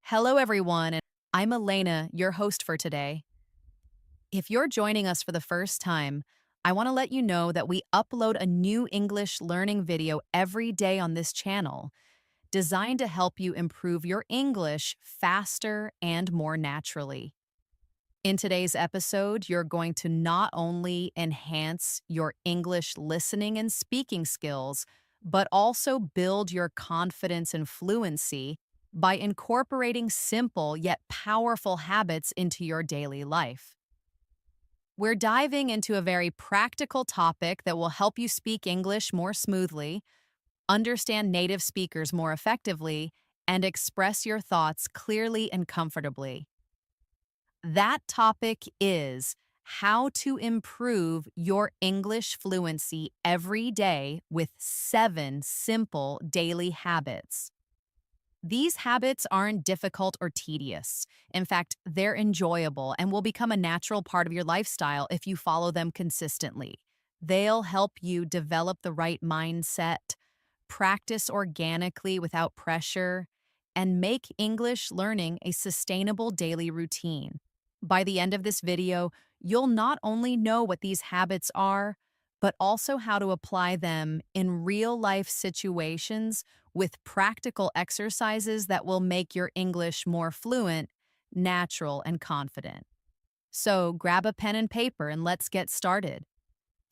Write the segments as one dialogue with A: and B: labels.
A: Hello, everyone, and I'm Elena, your host for today. If you're joining us for the first time, I want to let you know that we upload a new English learning video every day on this channel, designed to help you improve your English faster and more naturally. In today's episode, you're going to not only enhance your English listening and speaking skills, but also build your confidence and fluency by incorporating simple yet powerful habits into your daily life. We're diving into a very practical topic that will help you speak English more smoothly, understand native speakers more effectively, and express your thoughts clearly and comfortably. That topic is how to improve your English fluency every day with 7 simple daily habits. These habits aren't difficult or tedious. In fact, they're enjoyable and will become a natural part of your lifestyle if you follow them consistently. They'll help you develop the right mindset, practice organically without pressure, and make English learning a sustainable daily routine. By the end of this video, you'll not only know what these habits are, but also how to apply them in real life situations with practical exercises that will make your English more fluent, natural, and confident. So grab a pen and paper and let's get started.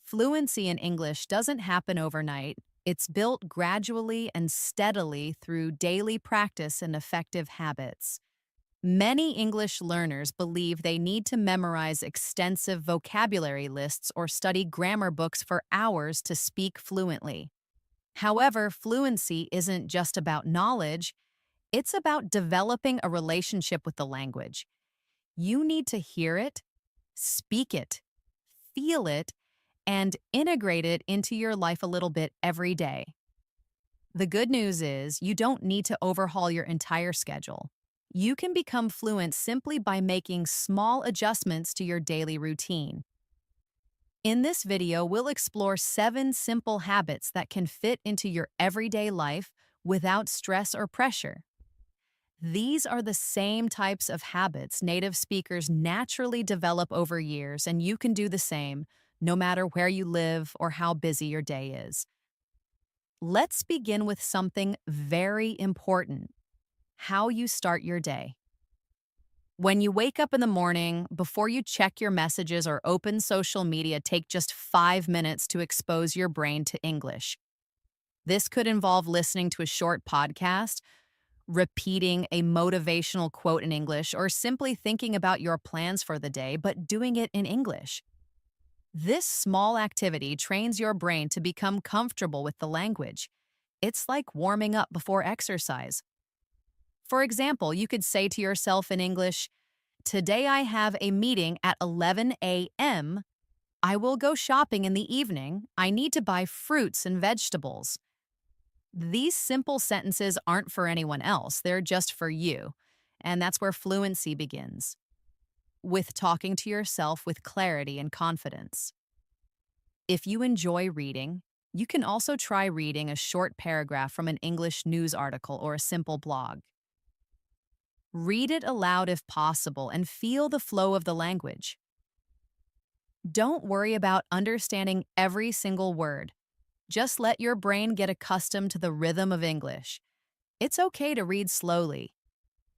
A: Fluency in English doesn't happen overnight. It's built gradually and steadily through daily practice and effective habits. Many English learners believe they need to memorize extensive vocabulary lists or study grammar books for hours to speak fluently. However, fluency isn't just about knowledge, it's about developing a relationship with the language. You need to hear it, speak it, feel it, and integrate it into your life a little bit every day. The good news is you don't need to overhaul your entire schedule. You can become fluent simply by making small adjustments to your daily routine. In this video, we'll explore 7 simple habits that can fit into your everyday life without stress or pressure. These are the same types of habits native speakers naturally develop over years, and you can do the same, no matter where you live or how busy your day is. Let's begin with something very important: how you start your day. When you wake up in the morning, before you check your messages or open social media, take just 5 minutes to expose your brain to English. This could involve listening to a short podcast, repeating a motivational quote in English, or simply thinking about your plans for the day, but doing it in English. This small activity trains your brain to become comfortable with the language. It's like warming up before exercise. For example, you could say to yourself in English, "Today I have a meeting at 11 a.m. I will go shopping in the evening. I need to buy fruits and vegetables." These simple sentences aren't for anyone else, they're just for you. And that's where fluency begins, with talking to yourself with clarity and confidence. If you enjoy reading, you can also try reading a short paragraph from an English news article or a simple blog. Read it aloud if possible and feel the flow of the language. Don't worry about understanding every single word. Just let your brain get accustomed to the rhythm of English. It's okay to read slowly.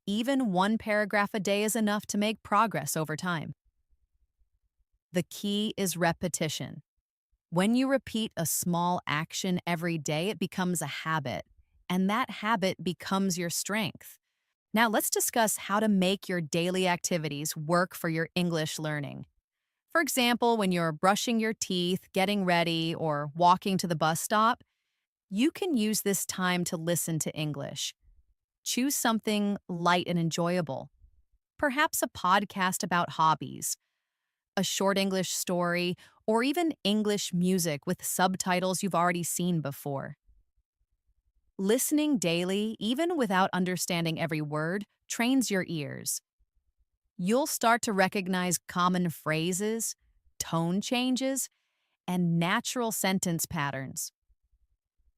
A: Even one paragraph a day is enough to make progress over time. The key is repetition. When you repeat a small action every day, it becomes a habit, and that habit becomes your strength. Now, let's discuss how to make your daily activities work for your English learning. For example, when you're brushing your teeth, getting ready, or walking to the bus stop, you can use this time to listen to English. Choose something light and enjoyable. Perhaps a podcast about hobbies, a short English story, or even English music with subtitles you've already seen before. Listening daily, even without understanding every word, trains your ears. You'll start to recognize common phrases, tone changes, and natural sentence patterns.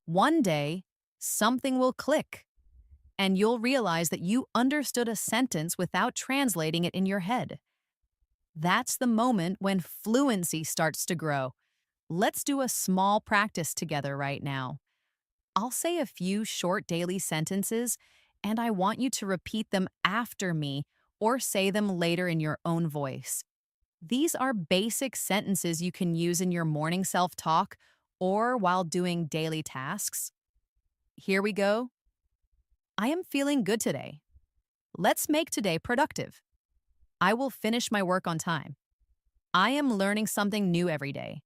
A: One day, something will click. and you'll realize that you understood a sentence without translating it in your head. That's the moment when fluency starts to grow. Let's do a small practice together right now. I'll say a few short daily sentences, and I want you to repeat them after me or say them later in your own voice. These are basic sentences you can use in your morning self talk or while doing daily tasks. Here we go. I am feeling good today. Let's make today productive. I will finish my work on time. I am learning something new every day.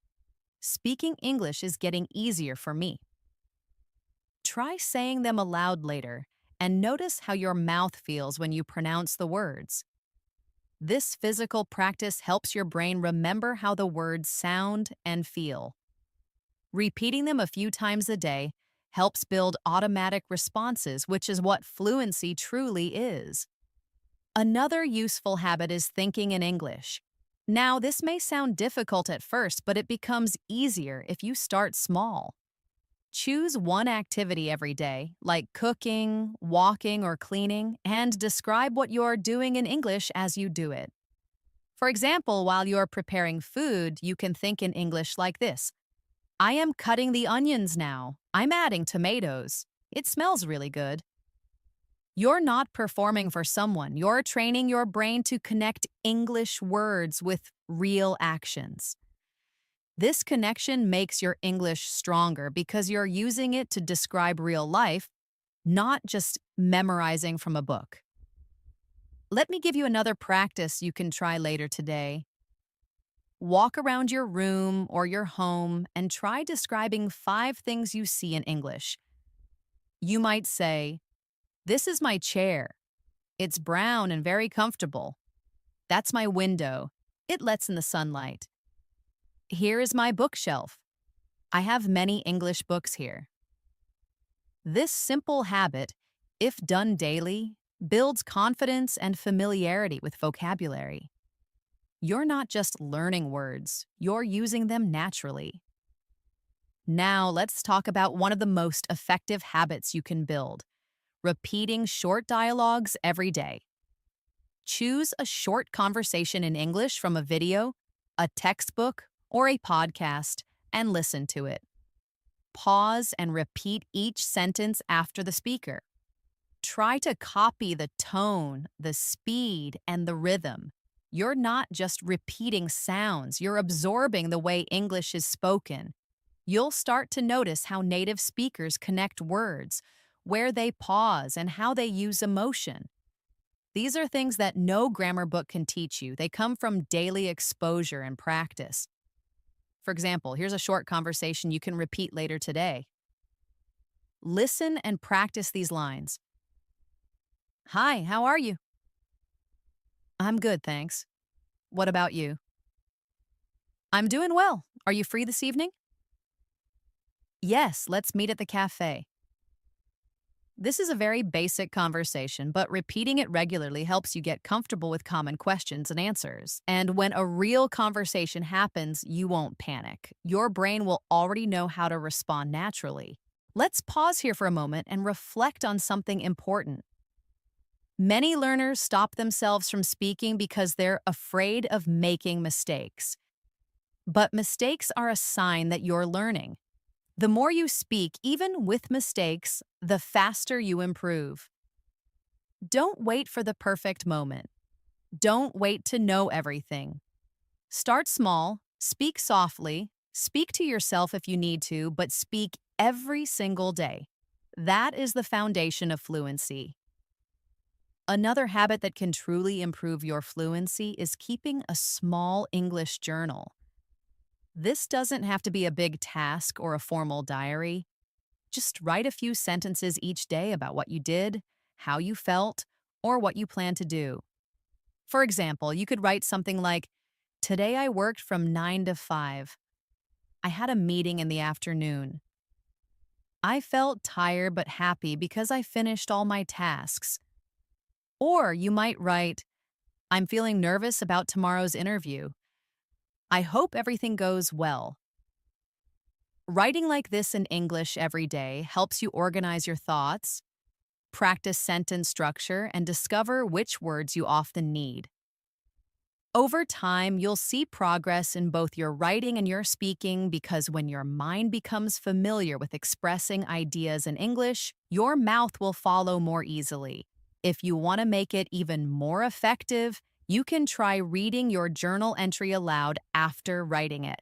A: Speaking English is getting easier for me. Try saying them aloud later and notice how your mouth feels when you pronounce the words. This physical practice helps your brain remember how the words sound and feel. Repeating them a few times a day helps build automatic responses, which is what fluency truly is. Another useful habit is thinking in English. Now, this may sound difficult at first, but it becomes easier if you start small. Choose one activity every day, like cooking, walking, or cleaning, and describe what you're doing in English as you do it. For example, while you're preparing food, you can think in English like this: I am cutting the onions now. I'm adding tomatoes. It smells really good. You're not performing for someone. You're training your brain to connect English words with real actions. This connection makes your English stronger because you're using it to describe real life, not just memorizing from a book. Let me give you another practice you can try later today. Walk around your room or your home and try describing 5 things you see in English. You might say, "This is my chair. It's brown and very comfortable. That's my window. It lets in the sunlight. Here is my bookshelf. I have many English books here." This simple habit, if done daily, builds confidence and familiarity with vocabulary. You're not just learning words, you're using them naturally. Now, let's talk about one of the most effective habits you can build: repeating short dialogues every day. Choose a short conversation in English from a video, a textbook, or a podcast, and listen to it. Pause and repeat each sentence after the speaker. Try to copy the tone, the speed, and the rhythm. You're not just repeating sounds, you're absorbing the way English is spoken. You'll start to notice how native speakers connect words, where they pause, and how they use emotion. These are things that no grammar book can teach you. They come from daily exposure and practice. For example, here's a short conversation you can repeat later today. Listen and practice these lines. Hi, how are you? I'm good, thanks. What about you? I'm doing well. Are you free this evening? Yes, let's meet at the cafe. This is a very basic conversation, but repeating it regularly helps you get comfortable with common questions and answers. And when a real conversation happens, you won't panic. Your brain will already know how to respond naturally. Let's pause here for a moment and reflect on something important. Many learners stop themselves from speaking because they're afraid of making mistakes. But mistakes are a sign that you're learning. The more you speak, even with mistakes, the faster you improve. Don't wait for the perfect moment. Don't wait to know everything. Start small, speak softly, speak to yourself if you need to, but speak every single day. That is the foundation of fluency. Another habit that can truly improve your fluency is keeping a small English journal. This doesn't have to be a big task or a formal diary. Just write a few sentences each day about what you did, how you felt, or what you plan to do. For example, you could write something like, "Today I worked from 9 to 5. I had a meeting in the afternoon. I felt tired but happy because I finished all my tasks." Or you might write, "I'm feeling nervous about tomorrow's interview. I hope everything goes well." Writing like this in English every day helps you organize your thoughts, Practice sentence structure and discover which words you often need. Over time, you'll see progress in both your writing and your speaking because when your mind becomes familiar with expressing ideas in English, your mouth will follow more easily. If you want to make it even more effective, you can try reading your journal entry aloud after writing it.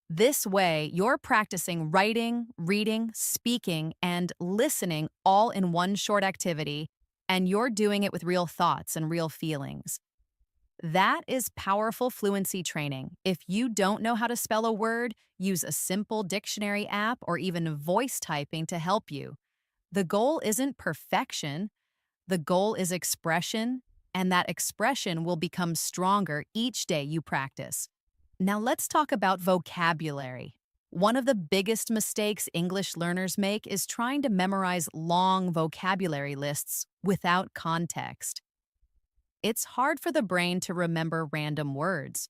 A: This way, you're practicing writing, reading, speaking, and listening all in one short activity, and you're doing it with real thoughts and real feelings. That is powerful fluency training. If you don't know how to spell a word, use a simple dictionary app or even voice typing to help you. The goal isn't perfection, the goal is expression, and that expression will become stronger each day you practice. Now let's talk about vocabulary. One of the biggest mistakes English learners make is trying to memorize long vocabulary lists without context. It's hard for the brain to remember random words.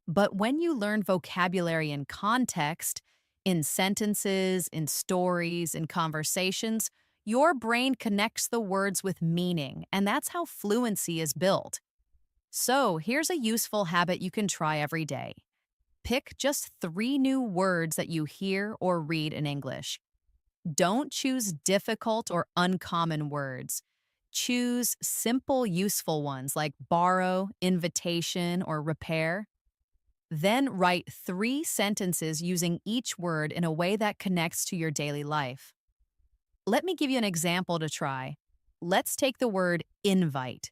A: But when you learn vocabulary in context, in sentences, in stories, in conversations, your brain connects the words with meaning, and that's how fluency is built. So, here's a useful habit you can try every day. Pick just 3 new words that you hear or read in English. Don't choose difficult or uncommon words. Choose simple, useful ones like borrow, invitation, or repair. Then write 3 sentences using each word in a way that connects to your daily life. Let me give you an example to try. Let's take the word invite.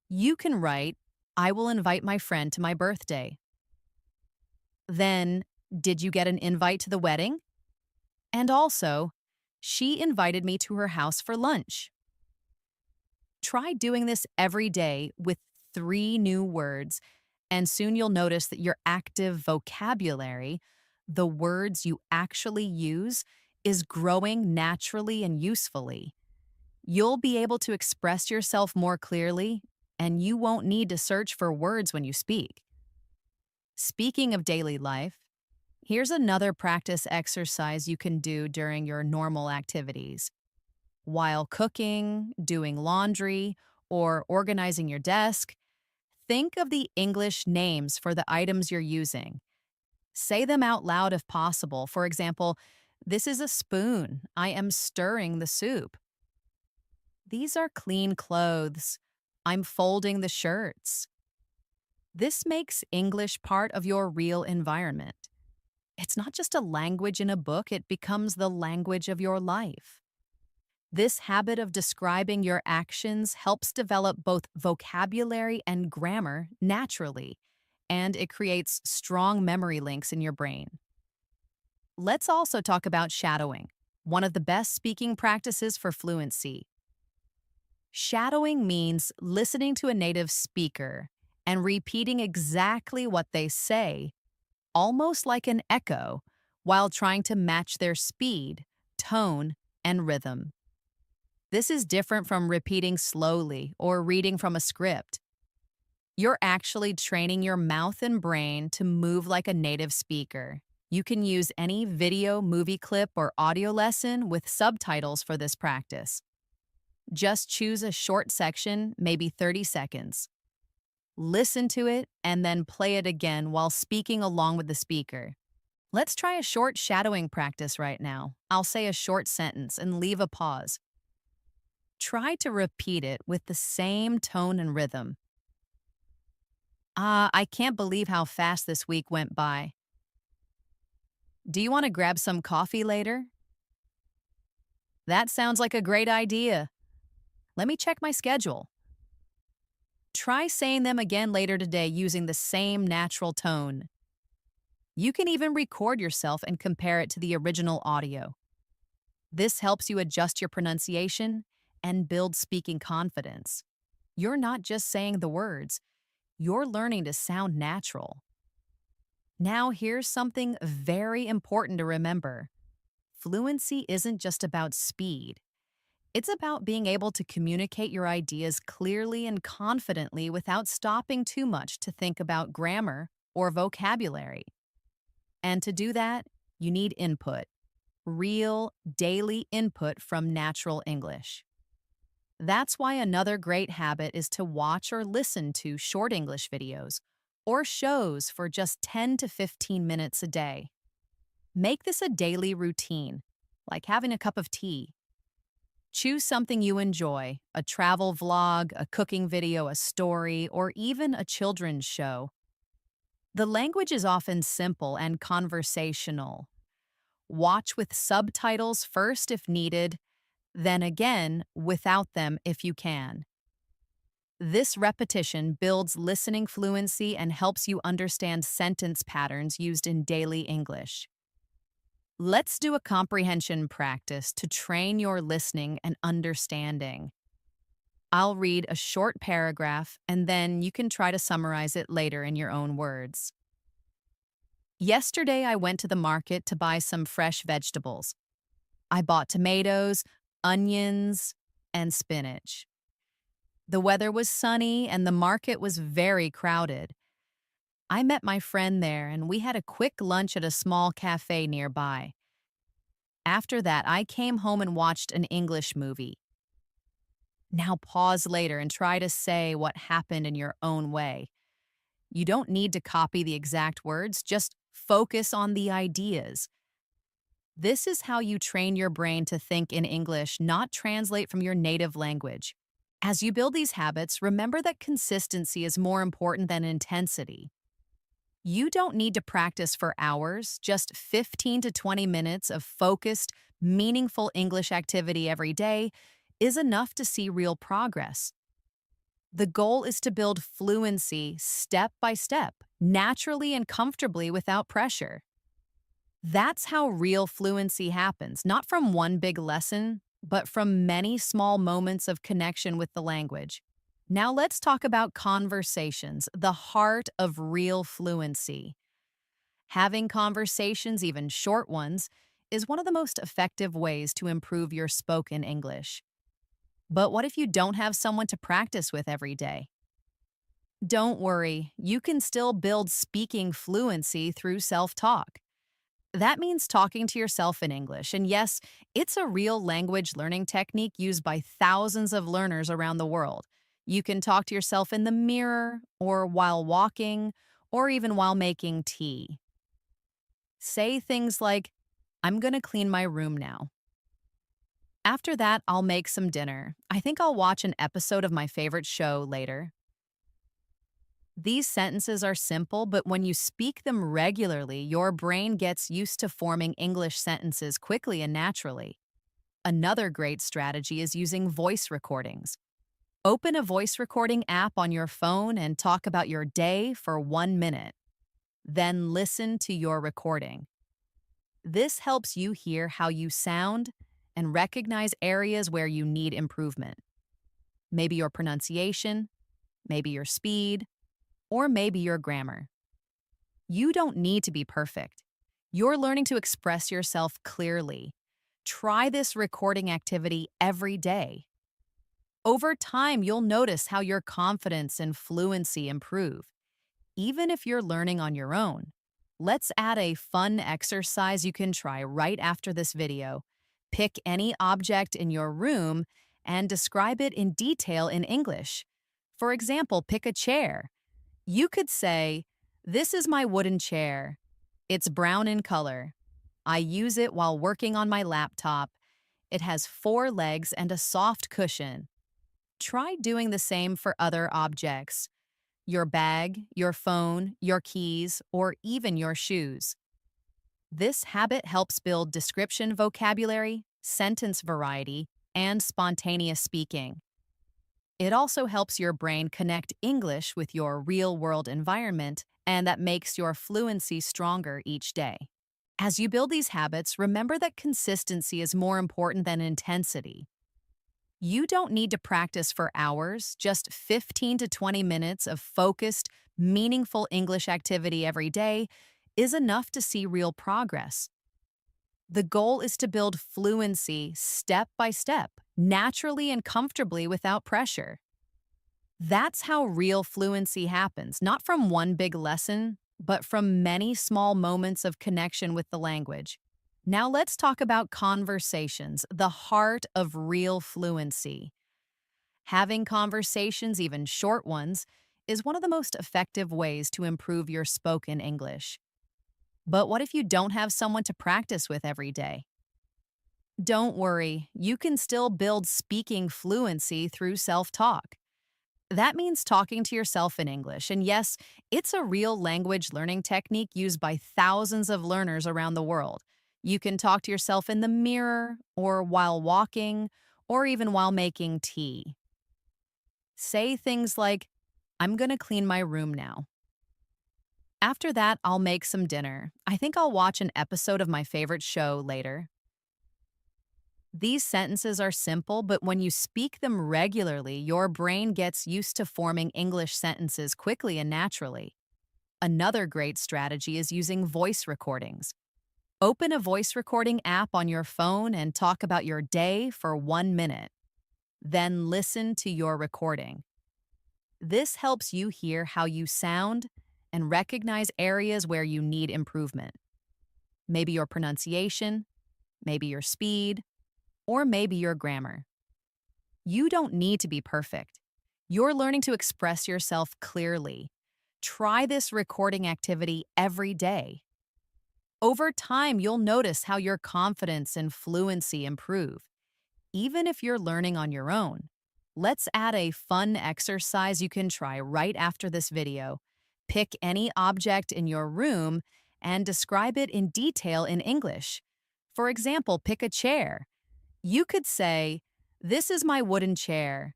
A: You can write, I will invite my friend to my birthday. Then, did you get an invite to the wedding? And also, she invited me to her house for lunch. Try doing this every day with 3 new words, and soon you'll notice that your active vocabulary, the words you actually use, is growing naturally and usefully. You'll be able to express yourself more clearly, and you won't need to search for words when you speak. Speaking of daily life, here's another practice exercise you can do during your normal activities. While cooking, doing laundry, or organizing your desk, think of the English names for the items you're using. Say them out loud if possible. For example, this is a spoon. I am stirring the soup. These are clean clothes. I'm folding the shirts. This makes English part of your real environment. It's not just a language in a book, it becomes the language of your life. This habit of describing your actions helps develop both vocabulary and grammar naturally, and it creates strong memory links in your brain. Let's also talk about shadowing, one of the best speaking practices for fluency. Shadowing means listening to a native speaker and repeating exactly what they say, almost like an echo, while trying to match their speed, tone, and rhythm. This is different from repeating slowly or reading from a script. You're actually training your mouth and brain to move like a native speaker. You can use any video, movie clip, or audio lesson with subtitles for this practice. Just choose a short section, maybe 30 seconds. Listen to it and then play it again while speaking along with the speaker. Let's try a short shadowing practice right now. I'll say a short sentence and leave a pause. Try to repeat it with the same tone and rhythm. I can't believe how fast this week went by. Do you want to grab some coffee later? That sounds like a great idea. Let me check my schedule. Try saying them again later today using the same natural tone. You can even record yourself and compare it to the original audio. This helps you adjust your pronunciation and build speaking confidence. You're not just saying the words, you're learning to sound natural. Now, here's something very important to remember. Fluency isn't just about speed. It's about being able to communicate your ideas clearly and confidently without stopping too much to think about grammar or vocabulary. And to do that, you need input, real, daily input from natural English. That's why another great habit is to watch or listen to short English videos or shows for just 10 to 15 minutes a day. Make this a daily routine, like having a cup of tea. Choose something you enjoy, a travel vlog, a cooking video, a story, or even a children's show. The language is often simple and conversational. Watch with subtitles first if needed, then again without them if you can. This repetition builds listening fluency and helps you understand sentence patterns used in daily English. Let's do a comprehension practice to train your listening and understanding. I'll read a short paragraph and then you can try to summarize it later in your own words. Yesterday, I went to the market to buy some fresh vegetables. I bought tomatoes, onions, and spinach. The weather was sunny and the market was very crowded. I met my friend there and we had a quick lunch at a small cafe nearby. After that, I came home and watched an English movie. Now pause later and try to say what happened in your own way. You don't need to copy the exact words, just focus on the ideas. This is how you train your brain to think in English, not translate from your native language. As you build these habits, remember that consistency is more important than intensity. You don't need to practice for hours, just 15 to 20 minutes of focused, meaningful English activity every day is enough to see real progress. The goal is to build fluency step by step, naturally and comfortably without pressure. That's how real fluency happens, not from one big lesson, but from many small moments of connection with the language. Now let's talk about conversations, the heart of real fluency. Having conversations, even short ones, is one of the most effective ways to improve your spoken English. But what if you don't have someone to practice with every day? Don't worry, you can still build speaking fluency through self-talk. That means talking to yourself in English, and yes, it's a real language learning technique used by thousands of learners around the world. You can talk to yourself in the mirror, or while walking, or even while making tea. Say things like, I'm gonna clean my room now. After that, I'll make some dinner. I think I'll watch an episode of my favorite show later. These sentences are simple, but when you speak them regularly, your brain gets used to forming English sentences quickly and naturally. Another great strategy is using voice recordings. Open a voice recording app on your phone and talk about your day for 1 minute. Then listen to your recording. This helps you hear how you sound and recognize areas where you need improvement. Maybe your pronunciation, maybe your speed, or maybe your grammar. You don't need to be perfect. You're learning to express yourself clearly. Try this recording activity every day. Over time, you'll notice how your confidence and fluency improve, even if you're learning on your own. Let's add a fun exercise you can try right after this video. Pick any object in your room and describe it in detail in English. For example, pick a chair. You could say, "This is my wooden chair. It's brown in color. I use it while working on my laptop. It has 4 legs and a soft cushion." Try doing the same for other objects: your bag, your phone, your keys, or even your shoes. This habit helps build description vocabulary, sentence variety, and spontaneous speaking. It also helps your brain connect English with your real-world environment, and that makes your fluency stronger each day. As you build these habits, remember that consistency is more important than intensity. You don't need to practice for hours, just 15 to 20 minutes of focused, meaningful English activity every day is enough to see real progress. The goal is to build fluency step by step, naturally and comfortably without pressure. That's how real fluency happens, not from one big lesson, but from many small moments of connection with the language. Now let's talk about conversations, the heart of real fluency. Having conversations, even short ones, is one of the most effective ways to improve your spoken English. But what if you don't have someone to practice with every day? Don't worry, you can still build speaking fluency through self talk. That means talking to yourself in English. And yes, it's a real language learning technique used by thousands of learners around the world. You can talk to yourself in the mirror, or while walking, or even while making tea. Say things like, I'm going to clean my room now. After that, I'll make some dinner. I think I'll watch an episode of my favorite show later. These sentences are simple, but when you speak them regularly, your brain gets used to forming English sentences quickly and naturally. Another great strategy is using voice recordings. Open a voice recording app on your phone and talk about your day for 1 minute. Then listen to your recording. This helps you hear how you sound and recognize areas where you need improvement. Maybe your pronunciation, maybe your speed, or maybe your grammar. You don't need to be perfect. You're learning to express yourself clearly. Try this recording activity every day. Over time, you'll notice how your confidence and fluency improve, even if you're learning on your own. Let's add a fun exercise you can try right after this video. Pick any object in your room and describe it in detail in English. For example, pick a chair. You could say, "This is my wooden chair.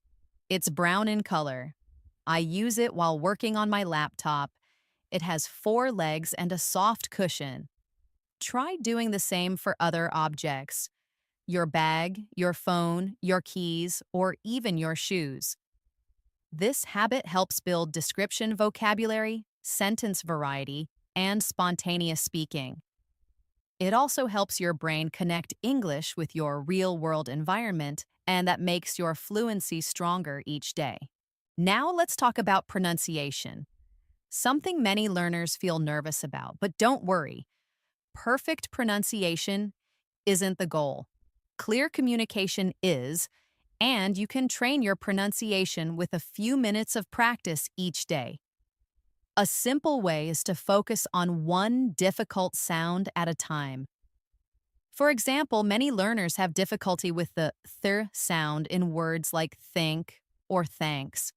A: It's brown in color. I use it while working on my laptop. It has 4 legs and a soft cushion." Try doing the same for other objects: your bag, your phone, your keys, or even your shoes. This habit helps build description vocabulary, sentence variety, and spontaneous speaking. It also helps your brain connect English with your real-world environment, and that makes your fluency stronger each day. Now let's talk about pronunciation. Something many learners feel nervous about, but don't worry. Perfect pronunciation isn't the goal. Clear communication is, and you can train your pronunciation with a few minutes of practice each day. A simple way is to focus on one difficult sound at a time. For example, many learners have difficulty with the th sound in words like think or thanks.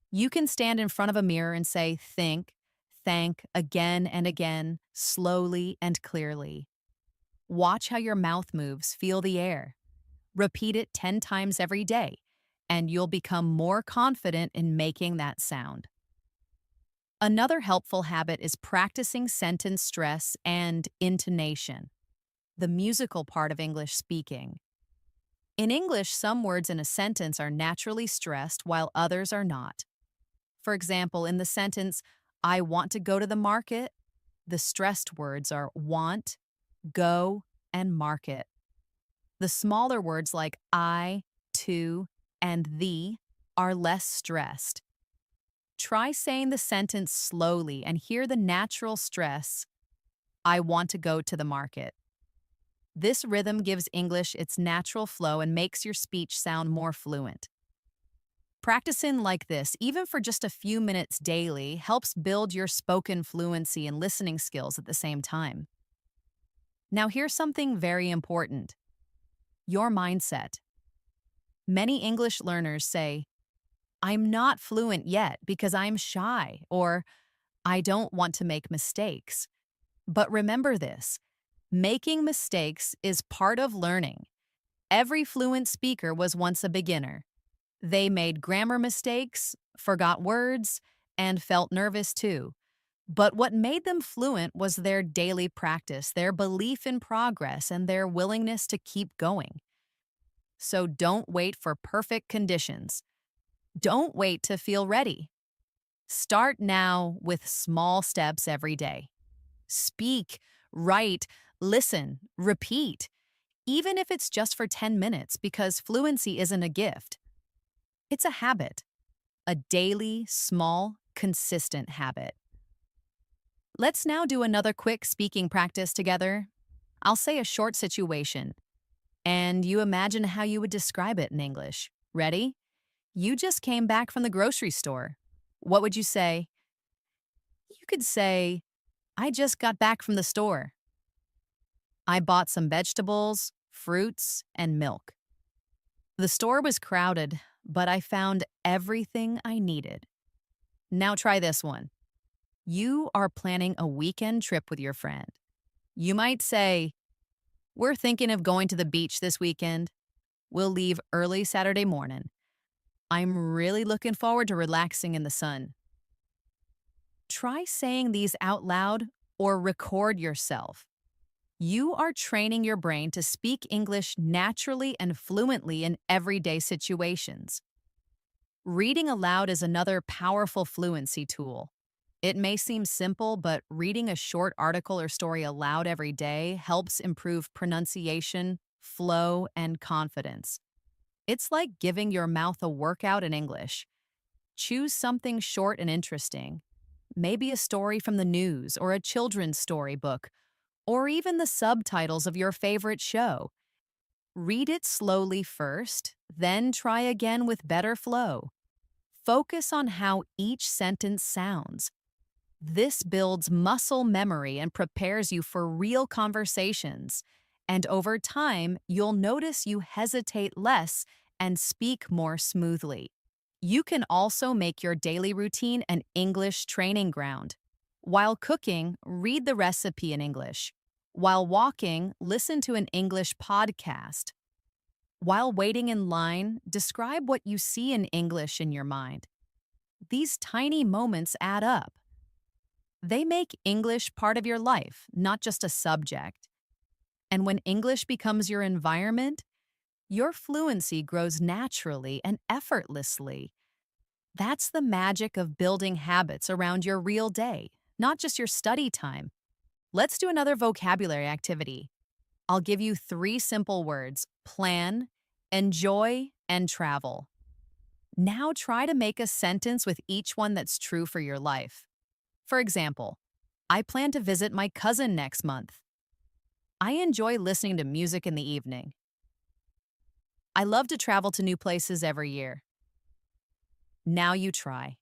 A: You can stand in front of a mirror and say think, thank again and again, slowly and clearly. Watch how your mouth moves, feel the air. Repeat it 10 times every day, and you'll become more confident in making that sound. Another helpful habit is practicing sentence stress and intonation, the musical part of English speaking. In English, some words in a sentence are naturally stressed while others are not. For example, in the sentence, "I want to go to the market," the stressed words are want, go, and market. The smaller words like I, to, and the are less stressed. Try saying the sentence slowly and hear the natural stress, "I want to go to the market." This rhythm gives English its natural flow and makes your speech sound more fluent. Practicing like this, even for just a few minutes daily, helps build your spoken fluency and listening skills at the same time. Now, here's something very important: your mindset. Many English learners say, "I'm not fluent yet because I'm shy," or "I don't want to make mistakes." But remember this: making mistakes is part of learning. Every fluent speaker was once a beginner. They made grammar mistakes, forgot words, and felt nervous too. But what made them fluent was their daily practice, their belief in progress, and their willingness to keep going. So don't wait for perfect conditions. Don't wait to feel ready. Start now with small steps every day. Speak, write, listen, repeat, even if it's just for 10 minutes, because fluency isn't a gift. It's a habit, a daily, small, consistent habit. Let's now do another quick speaking practice together. I'll say a short situation, and you imagine how you would describe it in English. Ready? You just came back from the grocery store. What would you say? You could say, I just got back from the store. I bought some vegetables, fruits, and milk. The store was crowded, but I found everything I needed. Now try this one. You are planning a weekend trip with your friend. You might say, we're thinking of going to the beach this weekend. We'll leave early Saturday morning. I'm really looking forward to relaxing in the sun. Try saying these out loud or record yourself. You are training your brain to speak English naturally and fluently in everyday situations. Reading aloud is another powerful fluency tool. It may seem simple, but reading a short article or story aloud every day helps improve pronunciation, flow, and confidence. It's like giving your mouth a workout in English. Choose something short and interesting. Maybe a story from the news or a children's storybook, or even the subtitles of your favorite show. Read it slowly first, then try again with better flow. Focus on how each sentence sounds. This builds muscle memory and prepares you for real conversations. And over time, you'll notice you hesitate less and speak more smoothly. You can also make your daily routine an English training ground. While cooking, read the recipe in English. While walking, listen to an English podcast. While waiting in line, describe what you see in English in your mind. These tiny moments add up. They make English part of your life, not just a subject. And when English becomes your environment, your fluency grows naturally and effortlessly. That's the magic of building habits around your real day, not just your study time. Let's do another vocabulary activity. I'll give you 3 simple words: plan, enjoy, and travel. Now try to make a sentence with each one that's true for your life. For example, I plan to visit my cousin next month. I enjoy listening to music in the evening. I love to travel to new places every year. Now you try.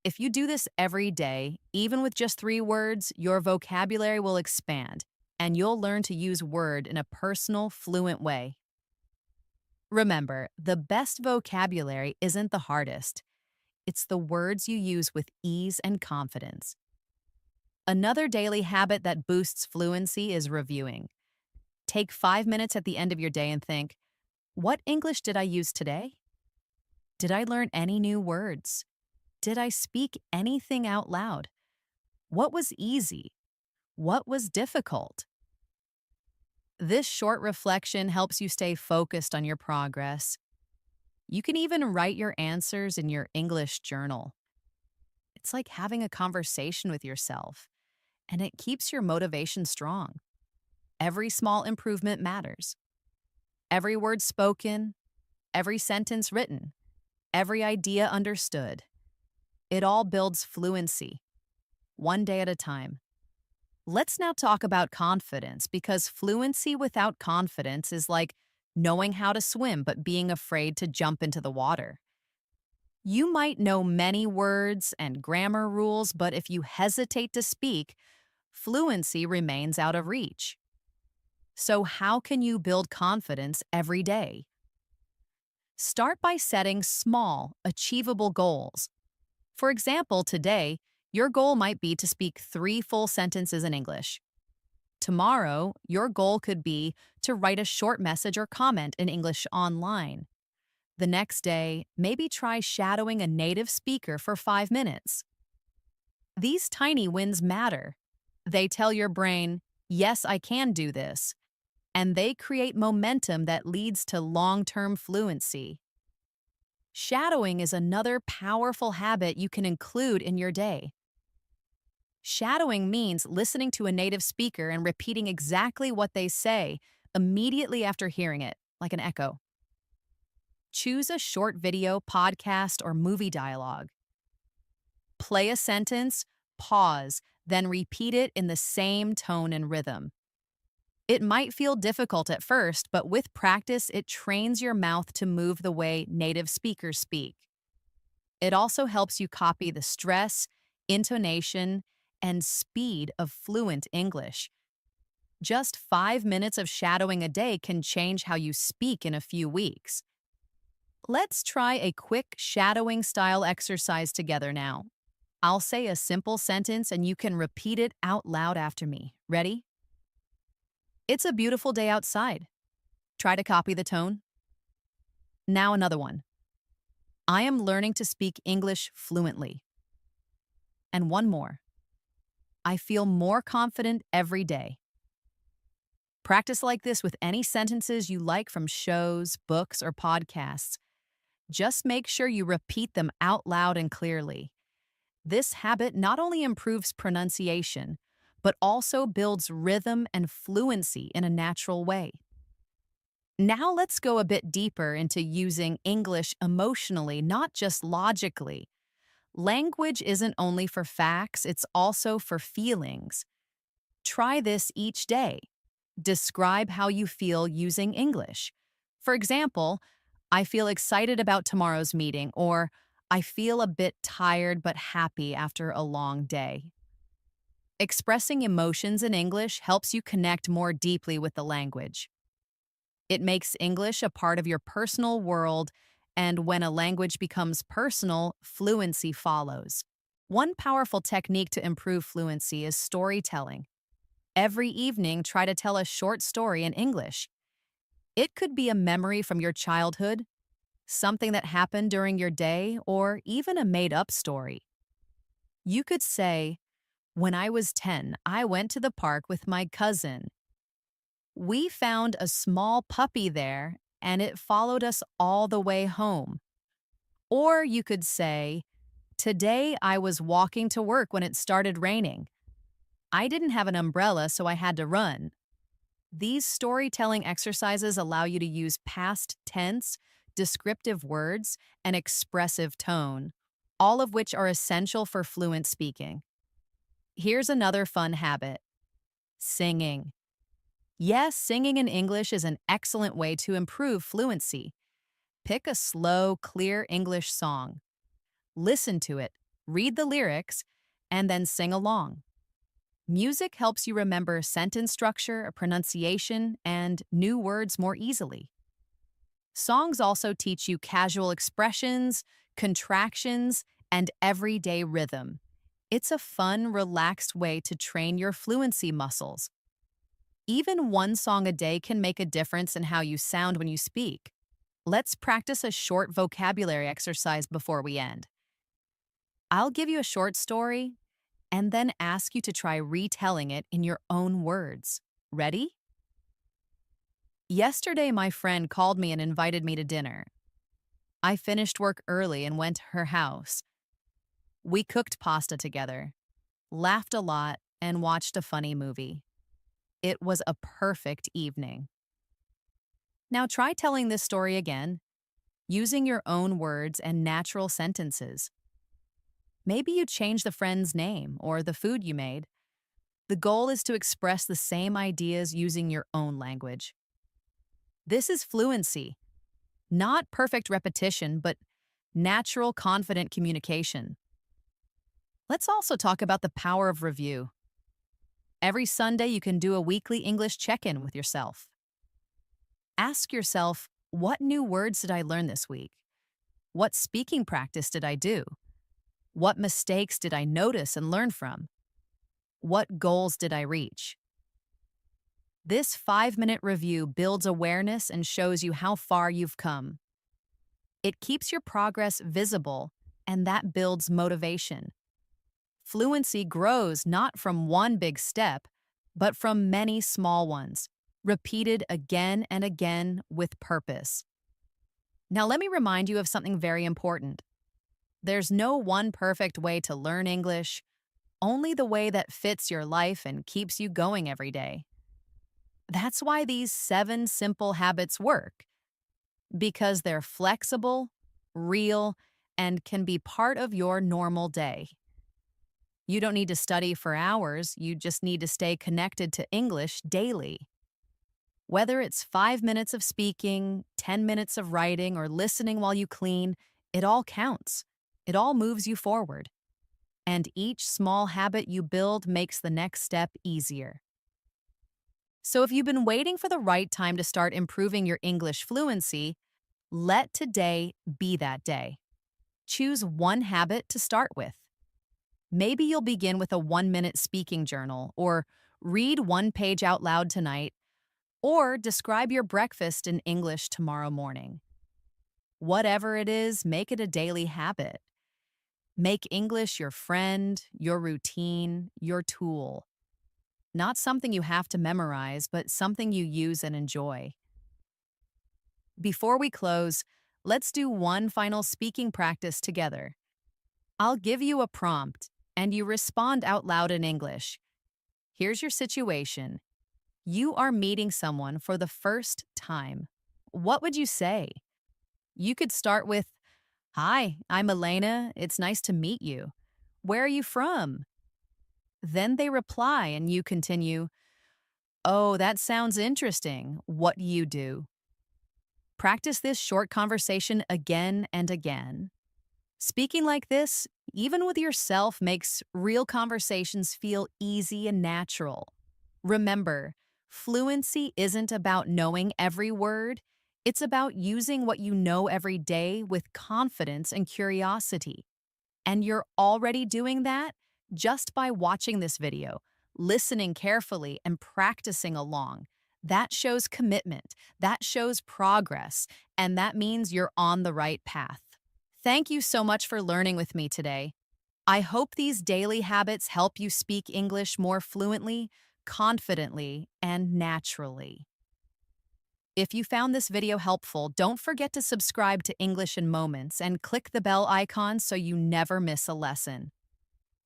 A: If you do this every day, even with just 3 words, your vocabulary will expand, and you'll learn to use word in a personal, fluent way. Remember, the best vocabulary isn't the hardest. It's the words you use with ease and confidence. Another daily habit that boosts fluency is reviewing. Take 5 minutes at the end of your day and think, what English did I use today? Did I learn any new words? Did I speak anything out loud? What was easy? What was difficult? This short reflection helps you stay focused on your progress. You can even write your answers in your English journal. It's like having a conversation with yourself, and it keeps your motivation strong. Every small improvement matters. Every word spoken, every sentence written, every idea understood. It all builds fluency, one day at a time. Let's now talk about confidence, because fluency without confidence is like knowing how to swim but being afraid to jump into the water. You might know many words and grammar rules, but if you hesitate to speak, fluency remains out of reach. So how can you build confidence every day? Start by setting small, achievable goals. For example, today, your goal might be to speak 3 full sentences in English. Tomorrow, your goal could be to write a short message or comment in English online. The next day, maybe try shadowing a native speaker for 5 minutes. These tiny wins matter. They tell your brain, yes, I can do this, and they create momentum that leads to long-term fluency. Shadowing is another powerful habit you can include in your day. Shadowing means listening to a native speaker and repeating exactly what they say immediately after hearing it, like an echo. Choose a short video, podcast, or movie dialogue. Play a sentence, pause, then repeat it in the same tone and rhythm. It might feel difficult at first, but with practice, it trains your mouth to move the way native speakers speak. It also helps you copy the stress, intonation, and speed of fluent English. Just 5 minutes of shadowing a day can change how you speak in a few weeks. Let's try a quick shadowing style exercise together now. I'll say a simple sentence and you can repeat it out loud after me. Ready? It's a beautiful day outside. Try to copy the tone. Now another one. I am learning to speak English fluently. And one more. I feel more confident every day. Practice like this with any sentences you like from shows, books, or podcasts. Just make sure you repeat them out loud and clearly. This habit not only improves pronunciation, but also builds rhythm and fluency in a natural way. Now let's go a bit deeper into using English emotionally, not just logically. Language isn't only for facts, it's also for feelings. Try this each day. Describe how you feel using English. For example, I feel excited about tomorrow's meeting, or I feel a bit tired but happy after a long day. Expressing emotions in English helps you connect more deeply with the language. It makes English a part of your personal world, and when a language becomes personal, fluency follows. One powerful technique to improve fluency is storytelling. Every evening, try to tell a short story in English. It could be a memory from your childhood, something that happened during your day, or even a made-up story. You could say, when I was 10, I went to the park with my cousin. We found a small puppy there, and it followed us all the way home. Or you could say, today I was walking to work when it started raining. I didn't have an umbrella, so I had to run. These storytelling exercises allow you to use past tense, descriptive words, and expressive tone, all of which are essential for fluent speaking. Here's another fun habit: singing. Yes, singing in English is an excellent way to improve fluency. Pick a slow, clear English song. Listen to it, read the lyrics, and then sing along. Music helps you remember sentence structure, pronunciation, and new words more easily. Songs also teach you casual expressions, contractions, and everyday rhythm. It's a fun, relaxed way to train your fluency muscles. Even one song a day can make a difference in how you sound when you speak. Let's practice a short vocabulary exercise before we end. I'll give you a short story and then ask you to try retelling it in your own words. Ready? Yesterday, my friend called me and invited me to dinner. I finished work early and went to her house. We cooked pasta together, laughed a lot, and watched a funny movie. It was a perfect evening. Now try telling this story again, using your own words and natural sentences. Maybe you change the friend's name or the food you made. The goal is to express the same ideas using your own language. This is fluency, not perfect repetition, but natural, confident communication. Let's also talk about the power of review. Every Sunday, you can do a weekly English check-in with yourself. Ask yourself, what new words did I learn this week? What speaking practice did I do? What mistakes did I notice and learn from? What goals did I reach? This 5-minute review builds awareness and shows you how far you've come. It keeps your progress visible, and that builds motivation. Fluency grows not from one big step, but from many small ones, repeated again and again with purpose. Now, let me remind you of something very important. There's no one perfect way to learn English, only the way that fits your life and keeps you going every day. That's why these 7 simple habits work, because they're flexible, real, and can be part of your normal day. You don't need to study for hours, you just need to stay connected to English daily. Whether it's 5 minutes of speaking, 10 minutes of writing, or listening while you clean, it all counts. It all moves you forward. And each small habit you build makes the next step easier. So if you've been waiting for the right time to start improving your English fluency, let today be that day. Choose one habit to start with. Maybe you'll begin with a 1 minute speaking journal, or read one page out loud tonight, or describe your breakfast in English tomorrow morning. Whatever it is, make it a daily habit. Make English your friend, your routine, your tool. Not something you have to memorize, but something you use and enjoy. Before we close, let's do one final speaking practice together. I'll give you a prompt, and you respond out loud in English. Here's your situation. You are meeting someone for the first time. What would you say? You could start with, "Hi, I'm Elena. It's nice to meet you. Where are you from?" Then they reply and you continue, "Oh, that sounds interesting. What do you do?" Practice this short conversation again and again. Speaking like this, even with yourself, makes real conversations feel easy and natural. Remember, fluency isn't about knowing every word. It's about using what you know every day with confidence and curiosity. And you're already doing that just by watching this video, listening carefully, and practicing along. That shows commitment, that shows progress, and that means you're on the right path. Thank you so much for learning with me today. I hope these daily habits help you speak English more fluently, confidently, and naturally. If you found this video helpful, don't forget to subscribe to English in Moments and click the bell icon so you never miss a lesson.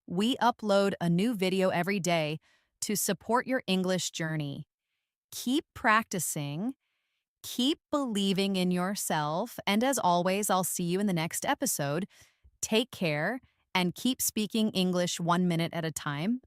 A: We upload a new video every day to support your English journey. Keep practicing, keep believing in yourself, and as always, I'll see you in the next episode. Take care and keep speaking English 1 minute at a time.